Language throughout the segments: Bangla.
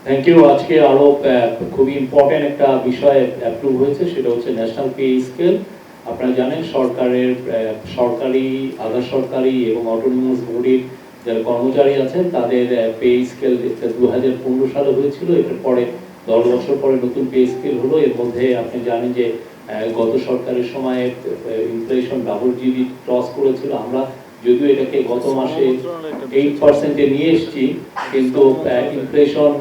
Thank you. আজকে আরো খুবই ইম্পর্টেন্ট একটা বিষয় অ্যাপ্রুভ হয়েছে, সেটা হচ্ছে ন্যাশনাল পে স্কেল। আপনারা জানেন সরকারের সরকারি, আধা সরকারি এবং অটোনোমাস বডির যারা কর্মচারী আছেন তাদের পে স্কেল 2015 সালে হয়েছিল। এটার পরে 10 বছর পরে নতুন পে স্কেল হলো। এর মধ্যে আপনি জানেন যে গত সরকারের সময়ে ইনফ্লেশন ডাবল জিবি ক্রস করেছিল। আমরা যদিও এটাকে গত মাসে 8% নিয়ে এসেছি, কিন্তু ইনফ্লেশন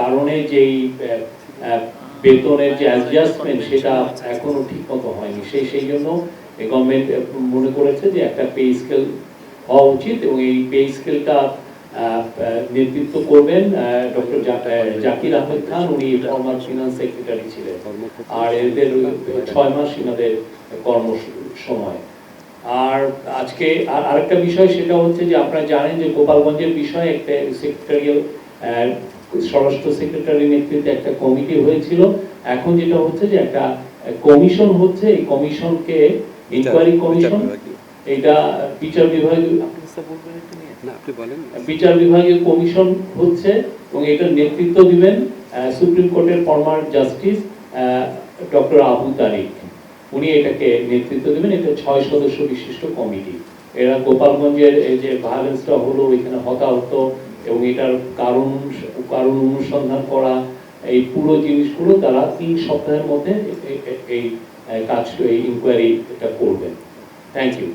কারণে যেই বেতনের যে অ্যাডজাস্টমেন্ট সেটা এখনো ঠিক মতো হয়নি। সেই জন্য গভর্নমেন্ট মনে করেছে যে একটা পে স্কেল হওয়া উচিত, এবং এই পে স্কেলটা নেতৃত্ব করবেন ডক্টর জাকির আহমেদ খান। উনি ফর্মার ফিনান্স সেক্রেটারি ছিলেন, আর এদের 6 মাস এনাদের কর্ম সময়। আর আজকে আরেকটা বিষয় সেটা হচ্ছে যে আপনারা জানেন যে গোপালগঞ্জের বিষয়ে একটা সেক্রেটারিয়াল স্বরাষ্ট্র সেক্রেটারি নেতৃত্বে একটা কমিটি হয়েছিল। এখন যেটা হচ্ছে যে একটা কমিশন হচ্ছে, এই কমিশনকে ইনকোয়ারি কমিশন, এটা বিচার বিভাগীয় কমিশন হচ্ছে, এবং এটার নেতৃত্ব দিবেন সুপ্রিম কোর্টের ফর্মার জাস্টিস ডক্টর আবু তারিক। উনি এটাকে নেতৃত্ব দেবেন। এটা 6 সদস্য বিশিষ্ট কমিটি। এরা গোপালগঞ্জের এই যে ভায়োলেন্সটা হলো, এখানে হতাহত এবং এটার কারণ অনুসন্ধান করা, এই পুরো জিনিসগুলো তারা 3 সপ্তাহের মধ্যে এই কাজ, এই ইনকোয়ারি এটা করবেন। Thank you.